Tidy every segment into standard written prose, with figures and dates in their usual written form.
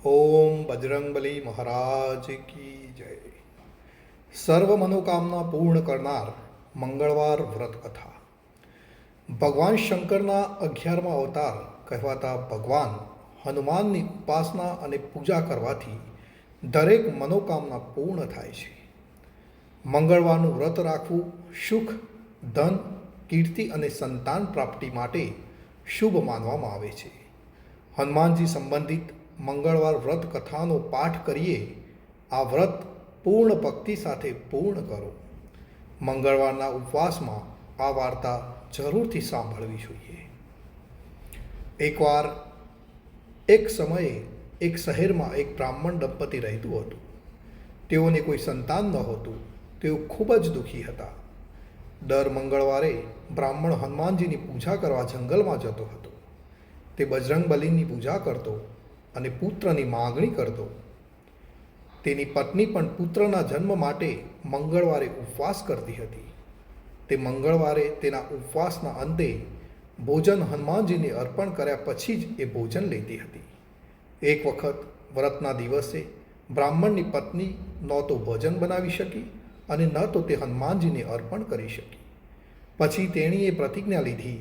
ओम बजरंगबली महाराज की जय। સર્વ મનોકામના પૂર્ણ કરનાર મંગળવાર વ્રત કથા। ભગવાન શંકરના 11મા અવતાર કહેવાતા ભગવાન હનુમાનની ઉપાસના અને પૂજા કરવાથી દરેક મનોકામના પૂર્ણ થાય છે। મંગળવારનું વ્રત રાખવું સુખ, ધન, કીર્તિ અને સંતાન પ્રાપ્તિ માટે શુભ માનવામાં આવે છે। હનુમાનજી સંબંધિત મંગળવાર વ્રત કથાનો પાઠ કરીએ। આ વ્રત પૂર્ણ ભક્તિ સાથે પૂર્ણ કરો। મંગળવારના ઉપવાસમાં આ વાર્તા જરૂરથી સાંભળવી જોઈએ। એકવાર એક સમયે એક શહેરમાં એક બ્રાહ્મણ દંપતી રહેતું હતું। તેઓને કોઈ સંતાન નહોતું। તેઓ ખૂબ જ દુઃખી હતા। દર મંગળવારે બ્રાહ્મણ હનુમાનજીની પૂજા કરવા જંગલમાં જતો હતો। તે બજરંગબલીની પૂજા કરતો અને પુત્રની માગણી કરતો। તેની પત્ની પણ પુત્રના જન્મ માટે મંગળવારે ઉપવાસ કરતી હતી। તે મંગળવારે તેના ઉપવાસના અંતે ભોજન હનુમાનજીને અર્પણ કર્યા પછી જ એ ભોજન લેતી હતી। એક વખત વ્રતના દિવસે બ્રાહ્મણની પત્ની ન તો ભોજન બનાવી શકી અને ન તો તે હનુમાનજીને અર્પણ કરી શકી। પછી તેણીએ પ્રતિજ્ઞા લીધી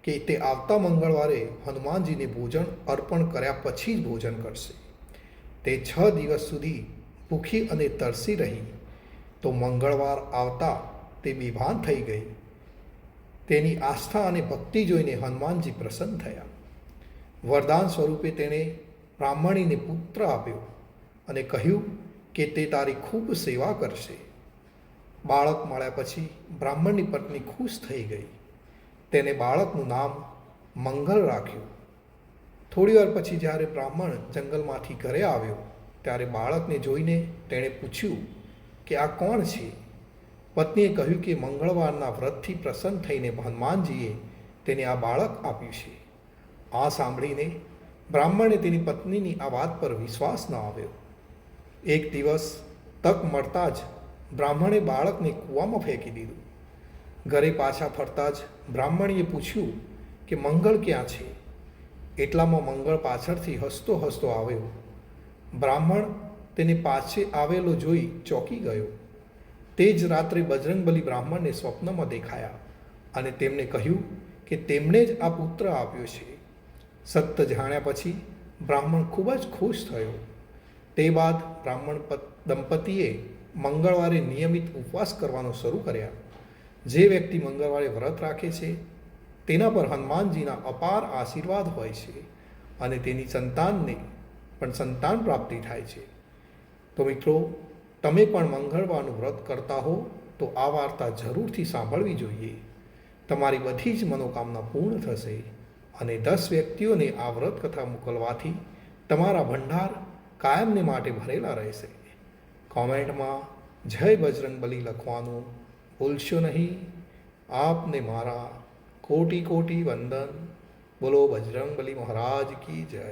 કે તે આવતા મંગળવારે હનુમાનજીને ભોજન અર્પણ કર્યા પછી જ ભોજન કરશે। તે 6 દિવસ સુધી ભૂખી અને તરસી રહી તો મંગળવાર આવતા તે બેભાન થઈ ગઈ। તેની આસ્થા અને ભક્તિ જોઈને હનુમાનજી પ્રસન્ન થયા। વરદાન સ્વરૂપે તેણે બ્રાહ્મણીને પુત્ર આપ્યો અને કહ્યું કે તે તારી ખૂબ સેવા કરશે। બાળક મળ્યા પછી બ્રાહ્મણની પત્ની ખુશ થઈ ગઈ। તેને બાળકનું નામ મંગલ રાખ્યું। થોડી વાર પછી જ્યારે બ્રાહ્મણ જંગલમાંથી ઘરે આવ્યો ત્યારે બાળકને જોઈને તેણે પૂછ્યું કે આ કોણ છે? પત્નીએ કહ્યું કે મંગળવારના વ્રતથી પ્રસન્ન થઈને હનુમાનજીએ તેને આ બાળક આપ્યું છે। આ સાંભળીને બ્રાહ્મણે તેની પત્નીની આ વાત પર વિશ્વાસ ન આવ્યો। એક દિવસ તક મળતા જ બ્રાહ્મણે બાળકને કૂવામાં ફેંકી દીધું। ઘરે પાછા ફરતા જ બ્રાહ્મણીએ પૂછ્યું કે મંગળ ક્યાં છે? એટલામાં મંગળ પાછળથી હસતો હસતો આવ્યો। બ્રાહ્મણ તેને પાછે આવેલો જોઈ ચોંકી ગયો। તે જ રાત્રે બજરંગબલી બ્રાહ્મણને સ્વપ્નમાં દેખાયા અને તેમને કહ્યું કે તેમણે જ આ પુત્ર આપ્યો છે। સત્ય જાણ્યા પછી બ્રાહ્મણ ખૂબ જ ખુશ થયો। તે બાદ બ્રાહ્મણ દંપતીએ મંગળવારે નિયમિત ઉપવાસ કરવાનો શરૂ કર્યા। જે વ્યક્તિ મંગળવારે વ્રત રાખે છે તેના પર હનુમાનજીના અપાર આશીર્વાદ હોય છે અને તેની સંતાનને પણ સંતાન પ્રાપ્તિ થાય છે। તો મિત્રો, તમે પણ મંગળવારનું વ્રત કરતા હો તો આ વાર્તા જરૂરથી સાંભળવી જોઈએ। તમારી બધી જ મનોકામના પૂર્ણ થશે અને 10 વ્યક્તિઓને આ વ્રત કથા મોકલવાથી તમારા ભંડાર કાયમને માટે ભરેલા રહેશે। કોમેન્ટમાં જય બજરંગબલી લખવાનું ભૂલશો નહીં। આપને મારા કોટી કોટી વંદન। બોલો બજરંગબલી મહારાજ કી જય।